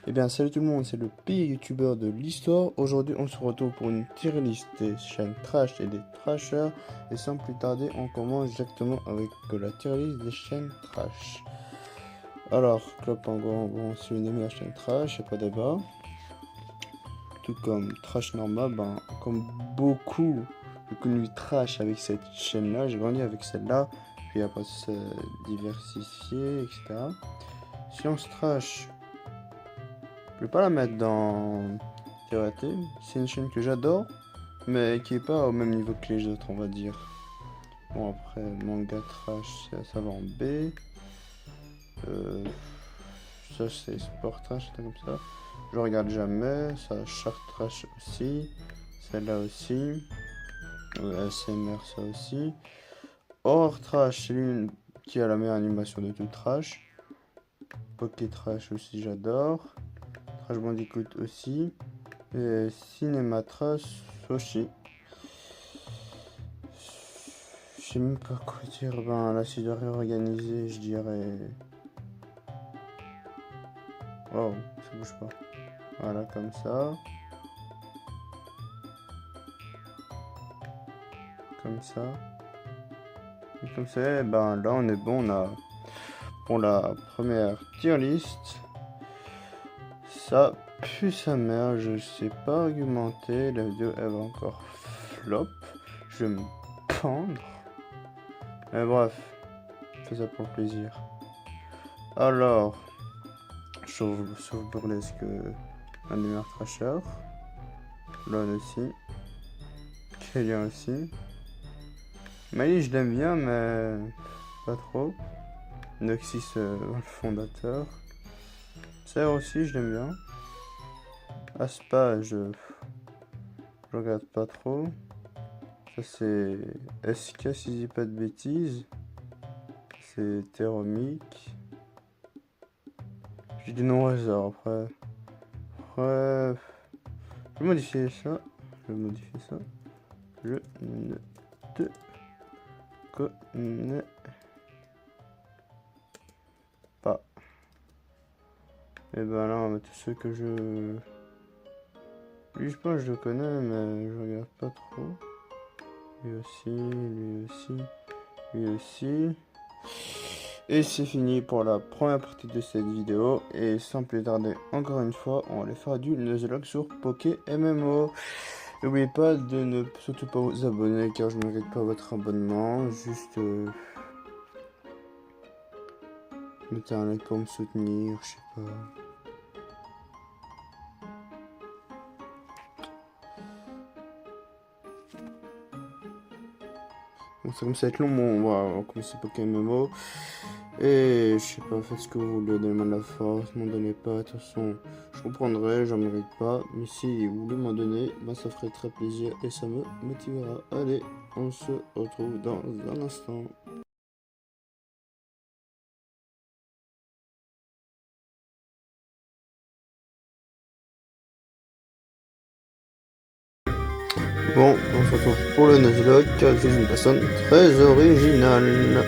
Eh bien, salut tout le monde, c'est le pire youtubeur de l'histoire. Aujourd'hui, on se retrouve pour une tier list des chaînes trash et des trashers. Et sans plus tarder, on commence directement avec la tier list des chaînes trash. Alors, Clop en gros, c'est une des meilleures chaînes trash, y'a pas de débat. Tout comme Trash Normal, comme beaucoup de connu trash avec cette chaîne-là, j'ai grandi avec celle-là, puis après se diversifier, etc. Science Trash. Je vais pas la mettre dans TRT. C'est une chaîne que j'adore, mais qui est pas au même niveau que les autres, on va dire. Bon, après, manga trash, ça va en B. Ça, c'est sport trash, c'est comme ça. Je regarde jamais. Ça, shark trash aussi. Celle-là aussi. ASMR, ça aussi. Horror trash, c'est l'une qui a la meilleure animation de tout trash. Poké trash aussi, j'adore. Trash Bandicoot aussi. Et Cinéma Trash aussi. Je sais même pas quoi dire. Là, si je dois réorganiser, je dirais. Oh, ça bouge pas. Voilà, comme ça. Comme ça. Et comme ça, là, on est bon. On a pour la première tier list. Ça pue sa mère, je sais pas argumenter. La vidéo, elle va encore flop. Je vais me pendre. Mais bref, je fais ça pour le plaisir. Alors, sauf burlesque, un des meilleurs trashers. Lon aussi. Kélian aussi. Mali, je l'aime bien, mais pas trop. Noxys, le fondateur. Serre aussi, je l'aime bien. Aspa, je regarde pas trop. Ça, c'est SK, si je dis pas de bêtises. C'est Théromique. J'ai des noms au hasard après. Bref. Je vais modifier ça. Je ne te connais pas. Et là, on va mettre ceux que je. Lui, je pense que je le connais, mais je regarde pas trop. Lui aussi, lui aussi, lui aussi. Et c'est fini pour la première partie de cette vidéo. Et sans plus tarder, encore une fois, on va aller faire du Nuzlocke sur Poké MMO. N'oubliez pas de ne surtout pas vous abonner car je ne mérite pas votre abonnement. Juste mettez un like pour me soutenir, je sais pas. Bon, ça commence à être long, bon, on va commencer Poké MMO. Et je sais pas, faites ce que vous voulez, donnez-moi de la force, m'en donnez pas, de toute façon, je comprendrai, j'en mérite pas. Mais si vous voulez m'en donner, ça ferait très plaisir et ça me motivera. Allez, on se retrouve dans un instant. Bon, on se retrouve pour le Nuzlocke, car je suis une personne très originale.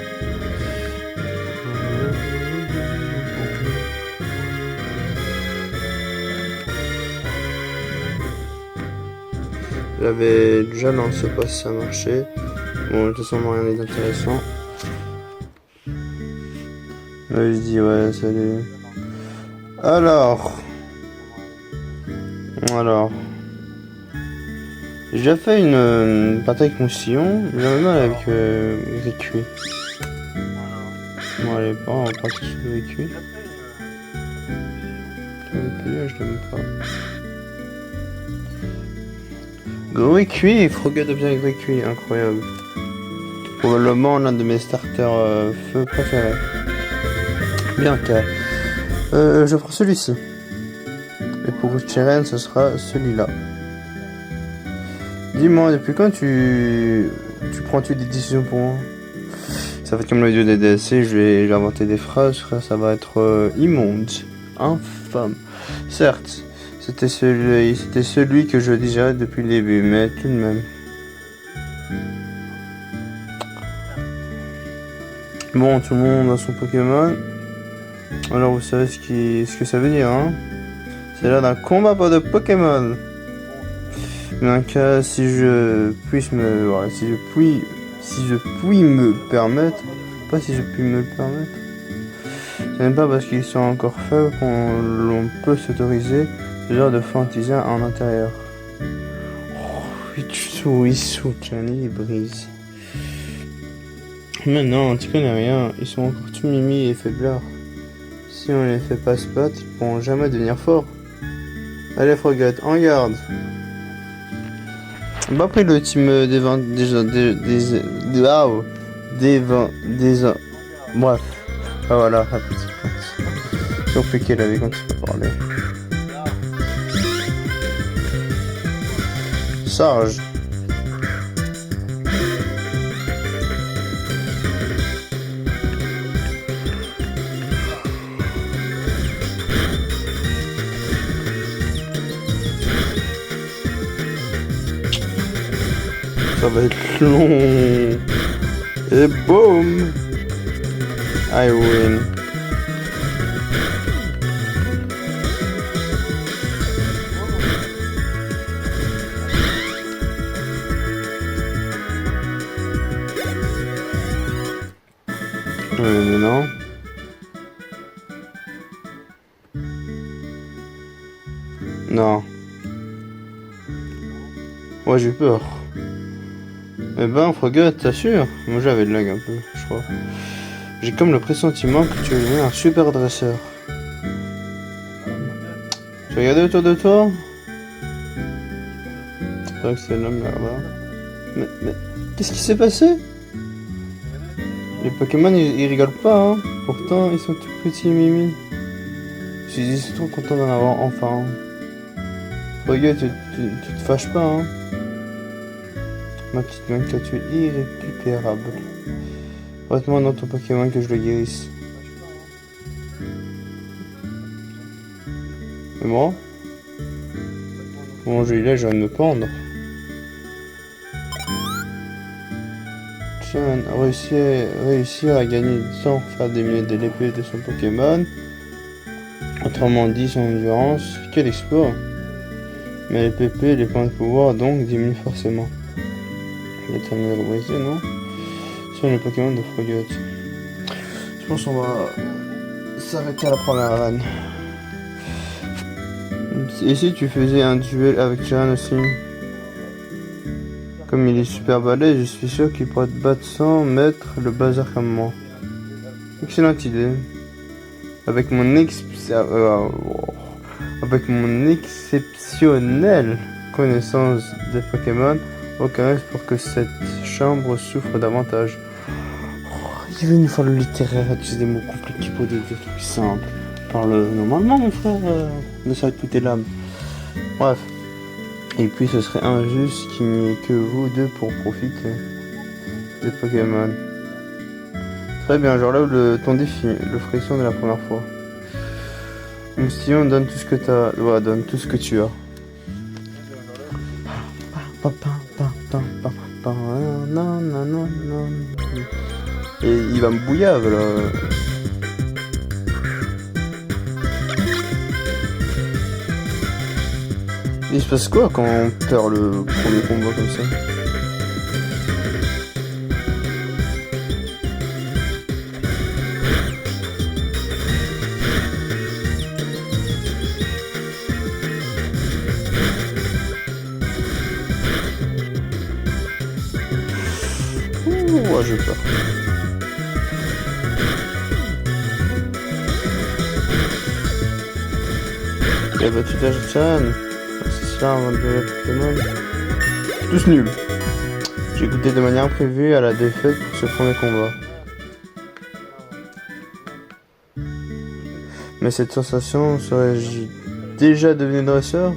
J'avais déjà lancé pas si ça marchait. Bon, de toute façon, rien n'est intéressant. Là, je dis ouais, salut. Alors. J'ai déjà fait une partie avec mon sillon, j'avais mal avec Ricuit. Bon, allez, on va partir sur le Ricuit. Je l'aime pas. Ricuit, Froguet devient avec Ricuit, incroyable. Probablement l'un de mes starters feu préférés. Bien, je prends celui-ci. Et pour Cheren, ce sera celui-là. Dis-moi, depuis quand tu prends-tu des décisions pour moi? Ça va être comme le vidéo des DLC, je vais inventer des phrases, frère, ça va être immonde, infâme. Certes, c'était celui que je disais depuis le début, mais tout de même. Bon, tout le monde a son Pokémon. Alors vous savez ce que ça veut dire, hein? C'est l'heure d'un combat pour de Pokémon. Donc, si je puisse me... Voilà, si je puis me permettre... Pas si je puis me le permettre. Ce n'est pas parce qu'ils sont encore faibles qu'on peut s'autoriser ce genre de fantaisien en intérieur. Issou, Johnny et Brise. Mais non, tu connais rien. Ils sont encore tout mimi et faiblards. Si on les fait pas se battre, ils pourront jamais devenir forts. Allez, Frogette, en garde. Bah après le team bref. Ah voilà, la petite plante. C'est compliqué la vie quand tu peux parler. Sarge. Ça va être long. Et boum. I win. Mais non. Non. Ouais, j'ai peur. Eh ben, Frogget, t'assures? Moi j'avais de lag un peu, je crois. J'ai comme le pressentiment que tu es un super dresseur. Tu as regardé autour de toi? C'est vrai que c'est l'homme là-bas. Mais qu'est-ce qui s'est passé? Les Pokémon ils rigolent pas, hein. Pourtant ils sont tout petits mimi. Ils sont trop contents d'en avoir enfin. Frogget, tu te fâches pas, hein. Ma petite Blanca, tu es irrécupérable. Reste-moi dans ton Pokémon que je le guérisse. Et moi? Bon, j'ai là, je viens de me pendre. Tiens, réussir à gagner du temps, faire diminuer de l'épée de son Pokémon. Autrement dit, son endurance. Quel exploit! Mais les PP, les points de pouvoir, donc, diminuent forcément. Il est terminé de brisé, non? Sur les Pokémon de Frogget. Je pense qu'on va s'arrêter à la première vanne. Et si tu faisais un duel avec Jeanne aussi? Comme il est super balèze, je suis sûr qu'il pourrait te battre sans mettre le bazar comme moi. Excellente idée. Avec mon exceptionnelle connaissance des Pokémon, aucun risque pour que cette chambre souffre davantage. Il veut nous faire le littéraire, utiliser des mots compliqués pour des trucs simples. Parle normalement, mon frère, de ça tout est l'âme. Bref. Et puis ce serait injuste qu'il n'y ait que vous deux pour profiter des Pokémon. Très bien, je relève ton défi, le frisson de la première fois. Moustillon, donne tout ce que t'as. Voilà, donne tout ce que tu as. Et il va me bouillave là. Il se passe quoi quand on perd le premier combat comme ça? Ouh, j'ai peur. Il a battu Tachan. C'est ça avant de jouer Pokémon. Tous nuls. J'ai goûté de manière imprévue à la défaite pour ce premier combat. Mais cette sensation serais-je déjà devenu dresseur?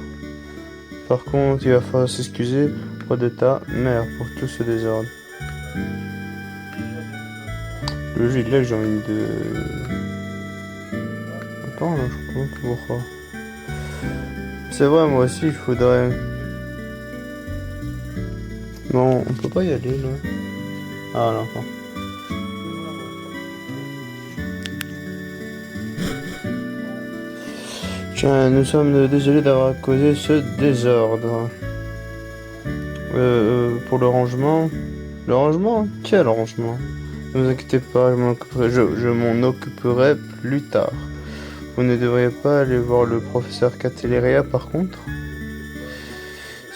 Par contre, il va falloir s'excuser auprès de ta mère pour tout ce désordre. Le jeu là, j'ai envie de... Attends, là, je comprends pas pourquoi. C'est vrai, moi aussi, il faudrait... Bon, on peut pas y aller, là. Ah, non, pas. Tiens, nous sommes désolés d'avoir causé ce désordre. Pour le rangement. Le rangement? Quel rangement? Ne vous inquiétez pas, je m'en occuperai plus tard. Vous ne devriez pas aller voir le professeur Cateleria par contre?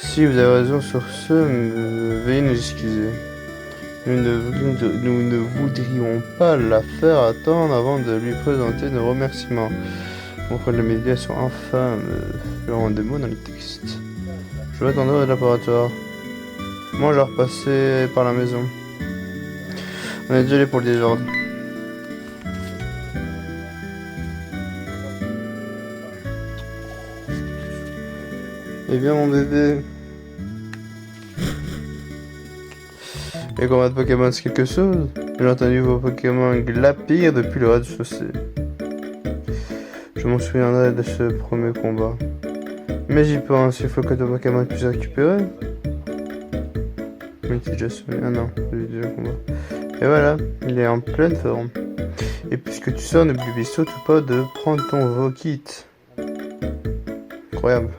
Si vous avez raison sur ce, veuillez nous excuser. Nous ne voudrions pas la faire attendre avant de lui présenter nos remerciements. Contre les médias sont infâmes, genre des mots dans les textes. Je vais attendre au laboratoire. Moi, je vais repasser par la maison. On est désolé pour le désordre. Eh bien, mon bébé. Les combats de Pokémon, c'est quelque chose. J'ai entendu vos Pokémon glapir depuis le rez-de-chaussée. Je m'en souviendrai de ce premier combat. Mais j'y pense, il faut que ton Pokémon puisse récupérer. Mais c'est déjà soumis. Ah non, j'ai déjà combat. Et voilà, il est en pleine forme. Et puisque tu sors, n'oublie surtout pas de prendre ton Vokit. Incroyable.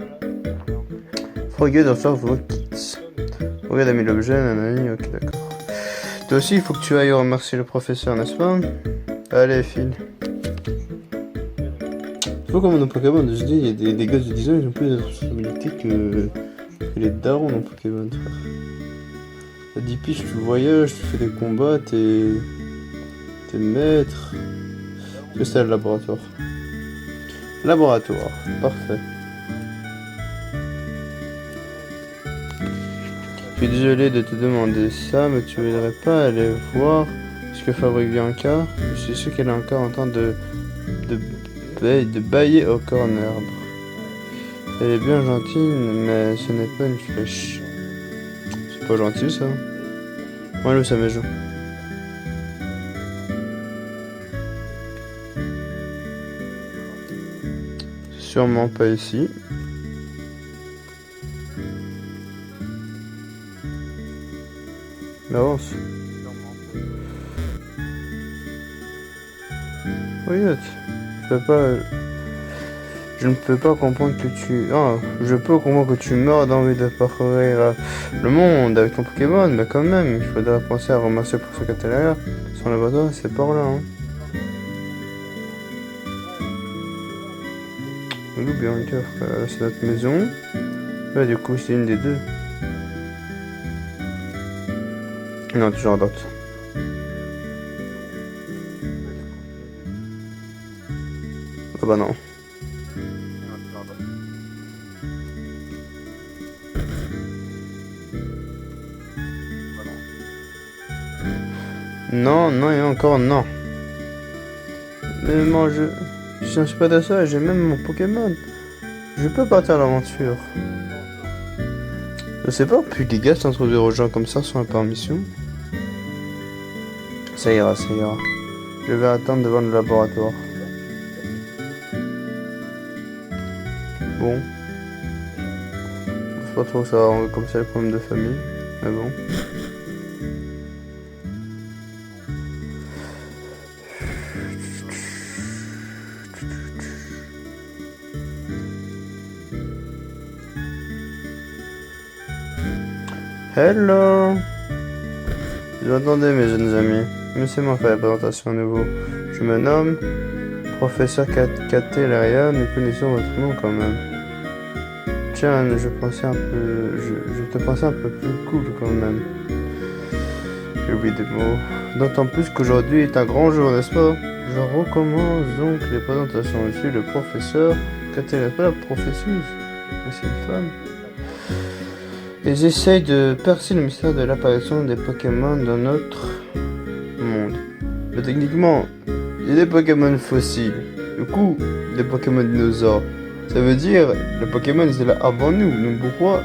Froggy dans son Vokit. Regarde, a mis l'objet, nanani, ok, d'accord. Toi aussi, il faut que tu ailles remercier le professeur, n'est-ce pas? Allez, file. C'est pas comme dans Pokémon, je dis, il y a des gosses de 10 ans, ils ont plus de responsabilités que les darons dans Pokémon, frère. À 10 piges, tu voyages, tu fais des combats, t'es maître. C'est ça le laboratoire. Laboratoire, parfait. Je suis désolé de te demander ça, mais tu voudrais pas aller voir ce que fabrique Bianca? Je suis sûr qu'elle est encore en train de bailler au corner. Elle est bien gentille, mais ce n'est pas une flèche. C'est pas gentil ça. Moi, elle ça me joue. Sûrement pas ici. Mais avance. Oui, je ne peux pas comprendre que tu... Ah, je peux comprendre que tu meurs d'envie de parcourir le monde avec ton Pokémon, mais quand même, il faudrait penser à ramasser pour ce Cataleria. Son laboratoire, c'est par là, hein. Lou Bianca, frère, c'est notre maison. Ouais, du coup, c'est une des deux. Non, toujours en date. Ah bah non. Non, non et encore non. Mais moi je ne suis pas de ça, j'ai même mon Pokémon. Je peux partir à l'aventure. Je sais pas, puis les gars s'introduire aux gens comme ça sans la permission. Ça ira, ça ira. Je vais attendre devant le laboratoire. Bon. Je sais pas trop ça va comme ça les problèmes de famille. Mais bon. Hello. Je m'attendais mes jeunes amis. Laissez-moi faire la présentation à nouveau. Je me nomme Professeur Cateleria. Nous connaissons votre nom quand même. Tiens, je te pensais un peu plus cool quand même. J'ai oublié des mots. D'autant plus qu'aujourd'hui est un grand jour, n'est-ce pas? Je recommence donc les présentations. Je suis le professeur Cateleria, pas la professeuse, mais c'est une femme. Ils essayent de percer le mystère de l'apparition des Pokémon dans notre monde. Mais techniquement, il y a des Pokémon fossiles. Du coup, des Pokémon dinosaures. Ça veut dire, les Pokémon étaient là avant nous. Donc pourquoi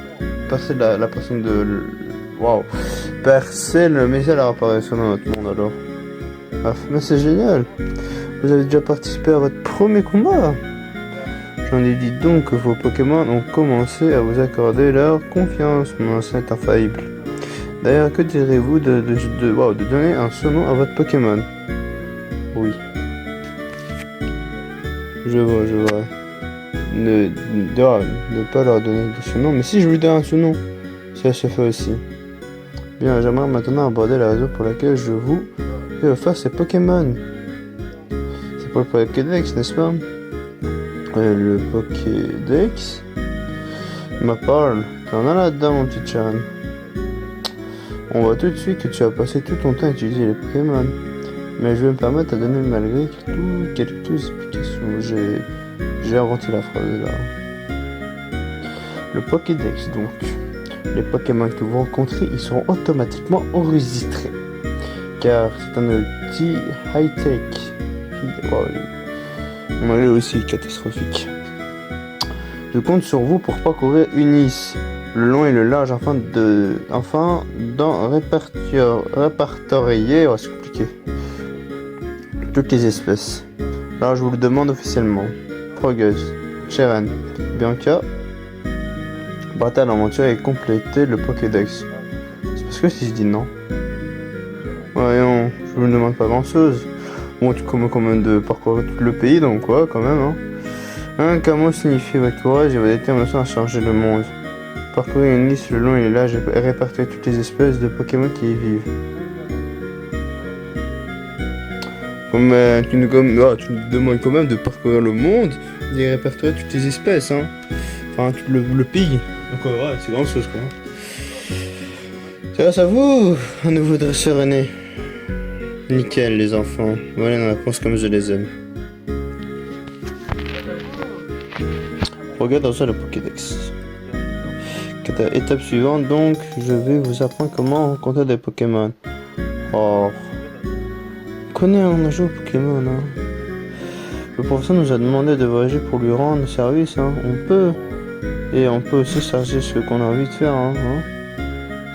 percer la personne de... Waouh. Percer le mystère de l'apparition dans notre monde alors? Ah, mais c'est génial. Vous avez déjà participé à votre premier combat. J'en ai dit donc que vos Pokémon ont commencé à vous accorder leur confiance, mon ancêtre infaillible. D'ailleurs, que direz-vous de donner un surnom à votre Pokémon? Oui. Je vois. ne pas leur donner de ce nom. Mais si je lui donne ce nom, ça se fait aussi. Bien, j'aimerais maintenant aborder la raison pour laquelle je vous ai offert ces Pokémon. C'est pour le Pokédex, n'est-ce pas? Le Pokédex me parle. T'en as là-dedans, mon petit Chan. On voit tout de suite que tu as passé tout ton temps à utiliser les Pokémon. Mais je vais me permettre de donner malgré tout quelques explications. J'ai inventé la phrase là. Le Pokédex, donc. Les Pokémon que vous rencontrez, ils seront automatiquement enregistrés. Car c'est un outil high-tech. Mon anglais aussi catastrophique. Je compte sur vous pour parcourir Unis, le long et le large, afin d'en répertorier, c'est compliqué, toutes les espèces. Alors je vous le demande officiellement. Progus, Cheren, Bianca, partez à l'aventure et complétez le Pokédex. C'est parce que si je dis non. Voyons, je vous ne demande pas grand chose. Bon, tu commandes quand même de parcourir tout le pays, donc quoi, quand même, hein. Un camo signifie votre courage et votre détermination à changer le monde. Parcourir une liste le long et le large et répertorier toutes les espèces de Pokémon qui y vivent. Tu nous demandes quand même de parcourir le monde et répertorier toutes les espèces, hein. Enfin, tout le pays. Donc ouais, c'est grand chose, quoi. C'est grâce à vous, un nouveau dresseur est né. Nickel, les enfants. Voilà une réponse comme je les aime. Regarde dans ça le Pokédex. Étape suivante, donc, je vais vous apprendre comment rencontrer des Pokémon. Oh. On a joué au Pokémon, hein. Le professeur nous a demandé de voyager pour lui rendre service, hein. On peut. Et on peut aussi charger ce qu'on a envie de faire, hein.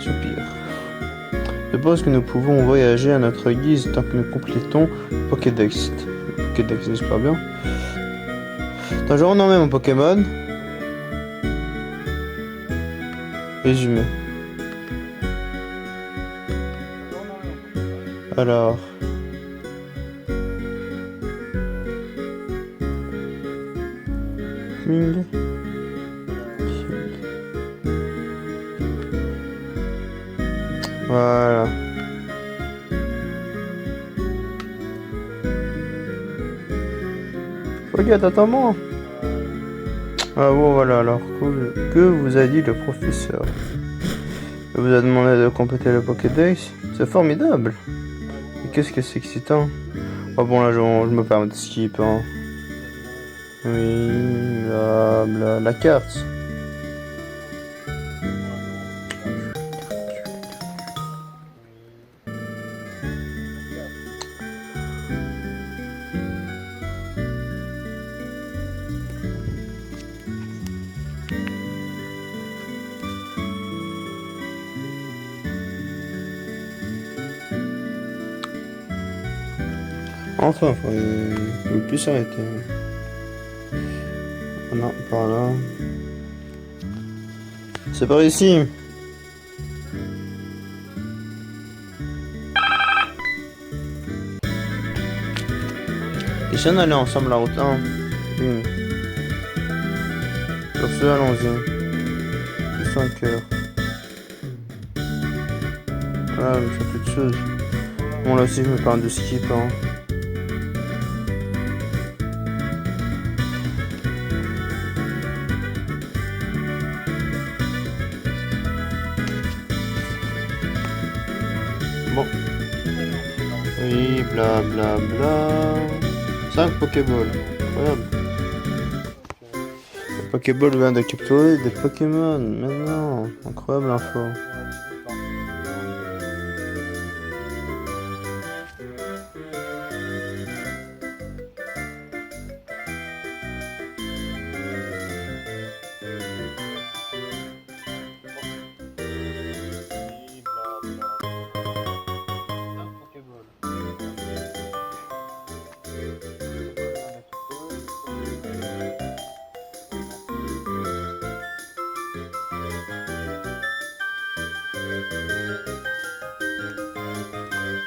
Soupir. Je pense que nous pouvons voyager à notre guise tant que nous complétons le Pokédex. Le Pokédex, j'espère bien. Attends, je vais renommer mon Pokémon. Résumé. Alors. Ming. Voilà. Regarde, attends-moi. Ah bon, voilà, alors que vous a dit le professeur? Il vous a demandé de compléter le Pokédex? C'est formidable. Et qu'est-ce que c'est excitant? Oh bon, là, je me permets de skip, hein. Oui, la carte. Enfin, faut plus s'arrêter. Oh non, par là. C'est par ici. Et si on allait ensemble la route 1. Sur ce, allons-y. 5 heures. Voilà, je me fais plus de choses. Bon, là aussi, je me parle de skip, hein. Bon. Oui, blablabla. 5 Pokéballs. Incroyable. Le Pokéball vient de capturer des Pokémon. Maintenant, incroyable info.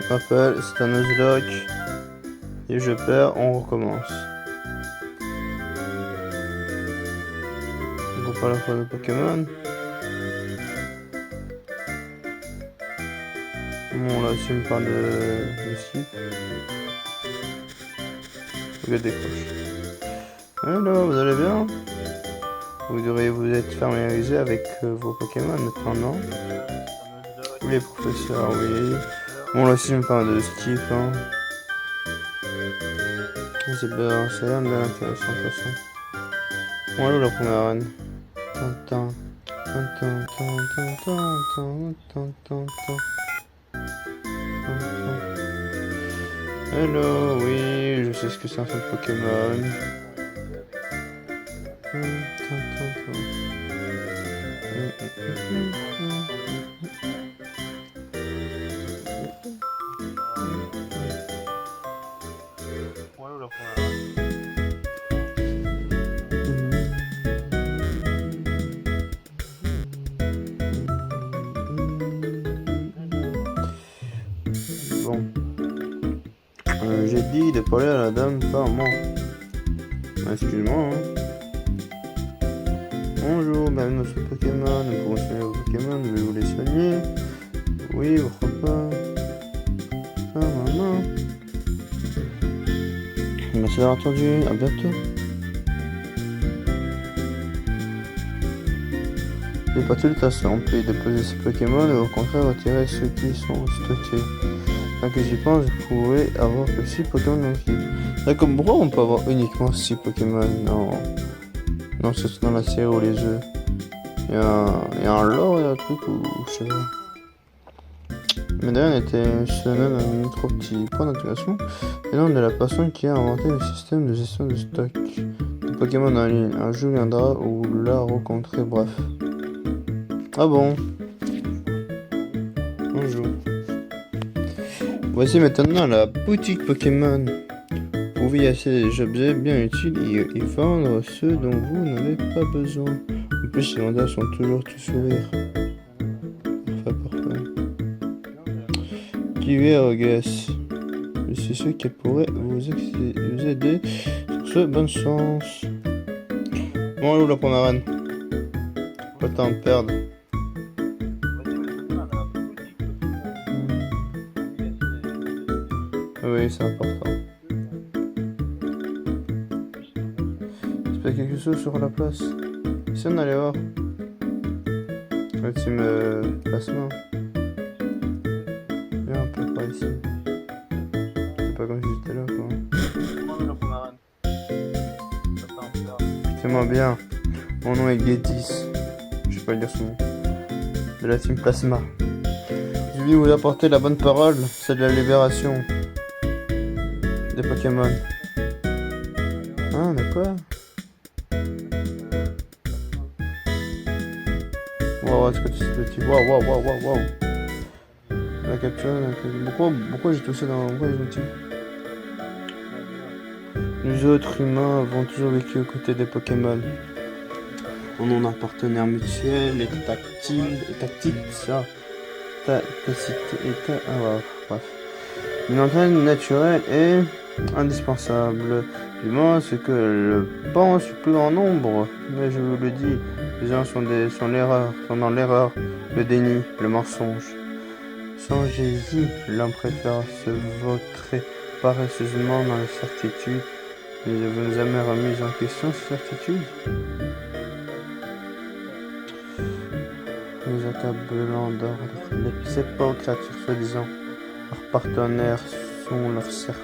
Rappel, c'est un Nuzlocke. Et je perds, on recommence. faut pas la fois de Pokémon. Bon, là, tu me parles de slip. Je décroche. Alors, vous allez bien? Vous devriez vous être familiarisé avec vos Pokémon maintenant, non? Les professeurs, oui. Bon, là, si je me parle de Steve, hein. C'est bien, ça a l'air bien intéressant, de toute façon. Bon, allô, la première arène. Tintin. Tintin, tintin, tintin, tintin, tintin. Hello, oui, je sais ce que c'est un fan Pokémon. Bon. J'ai dit de parler à la dame, pas à moi. Excuse-moi, hein. Bonjour, bienvenue dans ce Pokémon. Nous pouvons soigner vos Pokémon. Voulez-vous les soigner? Oui, pourquoi pas? Ah, maman. Merci d'avoir entendu. À bientôt. Il n'est pas tout le temps simple de déposer ces Pokémon et au contraire retirer ceux qui sont stockés. Tant que j'y pense, je pourrais avoir que 6 Pokémon dans l'équipe. D'accord, pourquoi on peut avoir uniquement 6 Pokémon? Non, c'est dans la série ou les jeux. Il y a un lore, il y a un truc ou je sais pas. Mais d'ailleurs, on était chez un trop petit point d'intégration. Et nom de la personne qui a inventé le système de gestion de stock de Pokémon en ligne. Un jour viendra où la rencontrer, bref. Ah bon? Bonjour. Voici maintenant la boutique Pokémon. Vous pouvez y acheter des objets bien utiles et vendre ceux dont vous n'avez pas besoin. En plus, les vendeurs sont toujours tout sourire. Parfait. Kiwi Guess. Je suis sûr qu'elle pourrait vous aider sur ce bon sens. Bon, allô, la première reine. Pas le temps de perdre. Oui, c'est important. J'espère quelque chose sur la place. Si on allait voir. Le team plasma. Viens un peu par ici. C'est pas comme si j'étais là, quoi. Écoutez-moi bien. Mon nom est Gétis. Je sais pas dire son nom. De la team Plasma. Je vais vous apporter la bonne parole, c'est de la libération des Pokémon. Ah, d'accord. Wow, est-ce que tu sais le type? Wow. La capture, pourquoi j'ai touché dans pourquoi les outils? Nous autres humains avons toujours vécu aux côtés des Pokémon. On en a un partenaire mutuel et tactile, ça. Bref. Une entraîne naturelle est indispensable. Du moins, ce que le pense le plus grand nombre. Mais je vous le dis, les gens sont dans l'erreur, le déni, le mensonge. Songez-y, l'homme préfère se vautrer paresseusement dans la certitude. Mais vous nous avez remis en question ces certitudes? Les accablant d'ordre. Ces pauvres créatures soi-disant, leurs partenaires sont leurs serfs.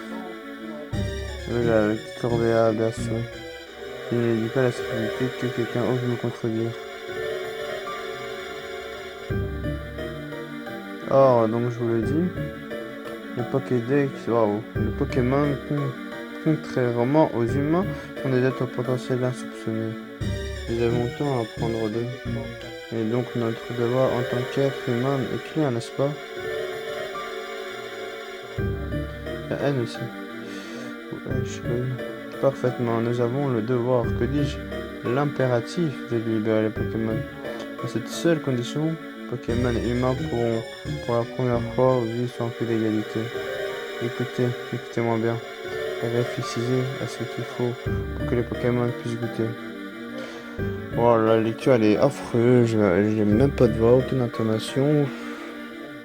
La corvéable d'assaut. Je ne dis pas la sécurité que quelqu'un ose me contredire. Or, donc je vous le dis, les Pokédex, les Pokémon, contrairement aux humains, sont des êtres potentiels insoupçonnés. Nous avons tant à apprendre d'eux. Et donc notre devoir en tant qu'être humain est clair, n'est-ce pas? La haine aussi. Parfaitement, nous avons le devoir, que dis-je, l'impératif de libérer les Pokémon. À cette seule condition, Pokémon et humains pourront pour la première fois vivre sur un pied d'égalité. Écoutez-moi bien, et réfléchissez à ce qu'il faut pour que les Pokémon puissent goûter. Oh, la lecture elle est affreuse, j'ai même pas de voix, aucune intonation.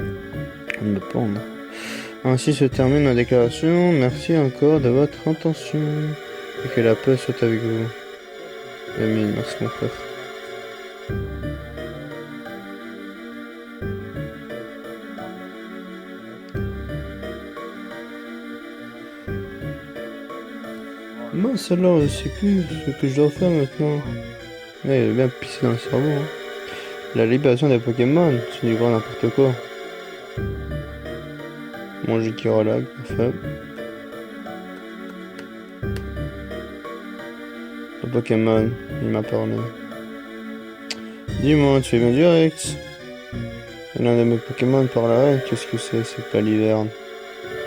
On me pendre. Ainsi se termine ma déclaration. Merci encore de votre intention. Et que la paix soit avec vous. Amine, merci mon frère. Moi, celle-là, je sais plus ce que je dois faire maintenant. Ouais, elle est bien pissée dans le cerveau. Hein. La libération des Pokémon, c'est du grand n'importe quoi. Manger qui relaxe, parfait. Le Pokémon, il m'a parlé. Dis-moi, tu es bien direct. Et l'un de mes Pokémon par là, qu'est-ce que c'est? C'est pas l'hiverne.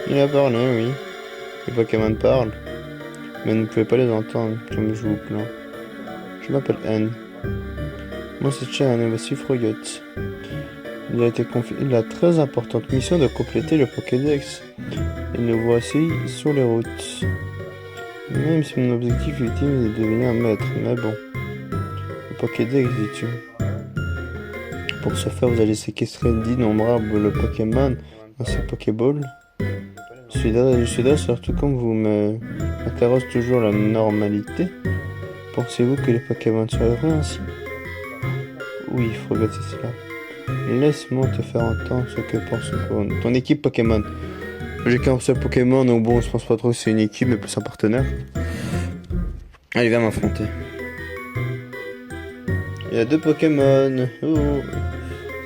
Il a parlé, oui. Les Pokémon parlent. Mais vous ne pouvez pas les entendre, comme je vous plains. Je m'appelle N. Moi c'est Chan et voici Froyot. Il a été confié la très importante mission de compléter le Pokédex. Et nous voici sur les routes. Même si mon objectif ultime est de devenir maître, mais bon. Le Pokédex, dis-tu. Pour ce faire, vous allez séquestrer d'innombrables Pokémon dans ces Pokéballs. Je suis là, surtout comme vous m'interrogez toujours la normalité. Pensez-vous que les Pokémon soient heureux ainsi? Oui, il faut regretter cela. Laisse-moi te faire entendre ce que pense ton équipe Pokémon. J'ai qu'un seul Pokémon, donc bon, je pense pas trop que c'est une équipe, mais plus un partenaire. Allez, viens m'affronter. Il y a 2 Pokémon. Oh,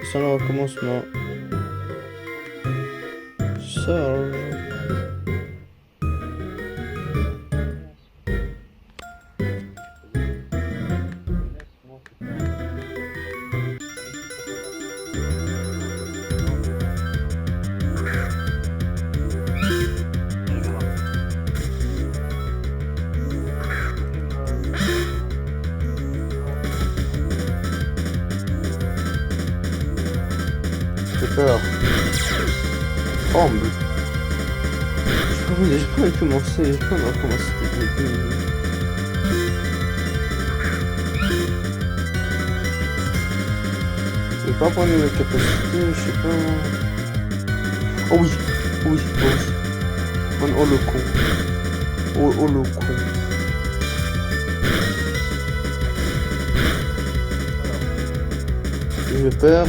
ça sent le recommencement. Sarge. J'ai peur. Tremble. J'ai pas envie de commencer. J'ai pas envie de recommencer. Je vais pas prendre mes capacités, je sais pas. Oh oui, oh oui, oh oui. Oh le con. Oh le con. Je perds.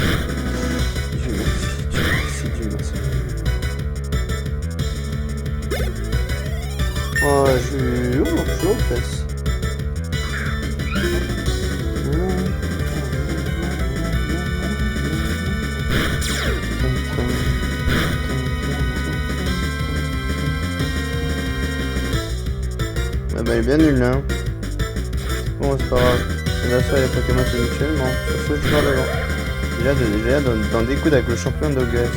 Oh, je suis aux fesses. Ah bah, il est bien nul là. Bon, c'est pas grave. Là, ça, les Pokémon habituellement. Sur ce, je parle devant. Déjà dans des coudes avec le champion d'Ogas.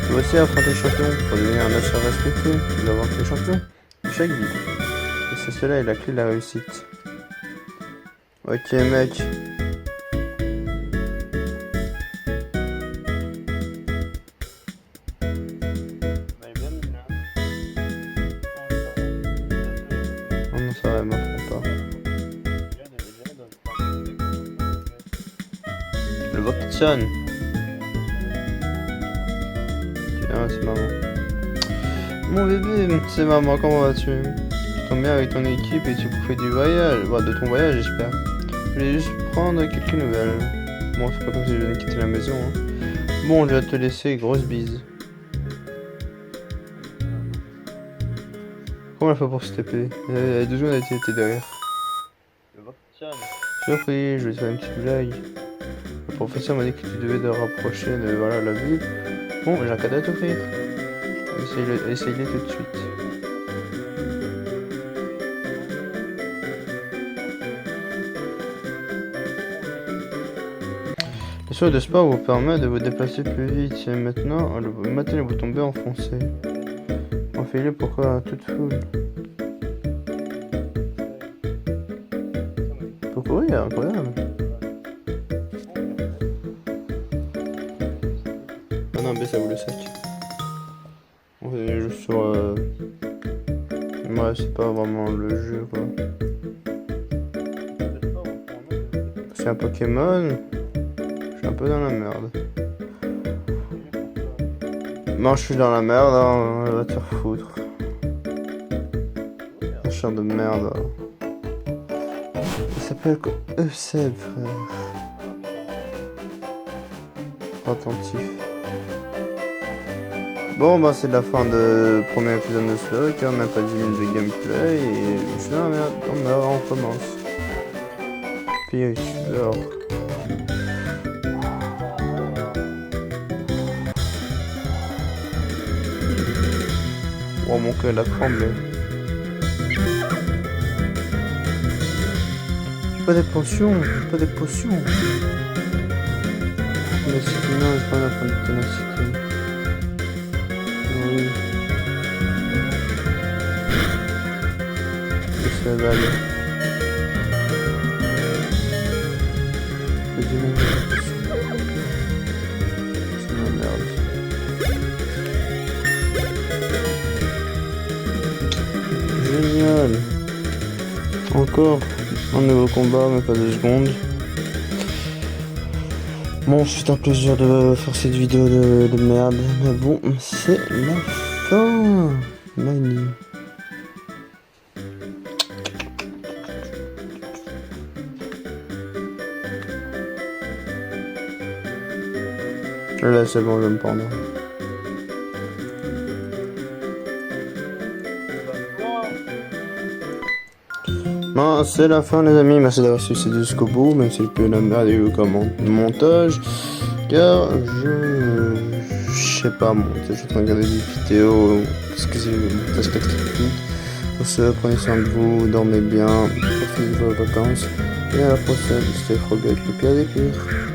Tu vas aussi affronter le champion pour devenir un achat respecté. Tu dois vaincre le champion chaque vie. Et c'est cela est la clé de la réussite. Ok mec. Oh non ça va, m'affronte pas. Le Voktion. Ah c'est maman. Mon bébé, c'est maman, comment vas-tu? Tu tombes bien avec ton équipe et tu profites du voyage, bah, de ton voyage j'espère. Je voulais juste prendre quelques nouvelles. Bon, c'est pas comme si je venais quitter la maison. Hein. Bon, je vais te laisser, grosse bise. Comment elle fait pour se taper? Elle a 2 jours elle a été derrière. Surpris, je vais te faire une petite blague. Le professeur m'a dit que tu devais te rapprocher de voilà, la vue. Bon, j'ai un cadeau à t'offrir. Essaye-le tout de suite. Le saut de sport vous permet de vous déplacer plus vite. Et maintenant, maintenez le bouton B enfoncé. Enfilez pourquoi toute foule. Pour courir, incroyable. Ah non, B ça vous le sac. On est juste sur. Ouais, c'est pas vraiment le jeu quoi. acheter un Pokémon. Je suis un peu dans la merde. Non, je suis dans la merde, hein. Va te faire foutre. Un chien de merde. Il s'appelle quoi? Seb, frère. Attentif. Bon, bah c'est la fin de premier épisode de Slug, on n'a pas 10 minutes de gameplay et je suis dans la merde, on recommence. Puis dehors. Oh mon cœur a tremblé. Pas des potions, pas des potions. Ténacité, non, j'ai pas la fin de ténacité. Oui. Et ça va aller. Je dis non, c'est ma merde. Génial. Encore un nouveau combat, mais pas 2 secondes. Bon, c'est un plaisir de faire cette vidéo de merde, mais bon, c'est la fin. Mani. Là, c'est bon, je vais me prendre. Bon, c'est la fin les amis, merci d'avoir suivi jusqu'au bout, même si c'est peu la merde et le montage, car je sais pas monter, je suis en train de regarder des vidéos, qu'est-ce que c'est, parce que pour ce, prenez soin de vous, dormez bien, profitez de vos vacances, et à la prochaine, c'était Frog avec le pire des pires.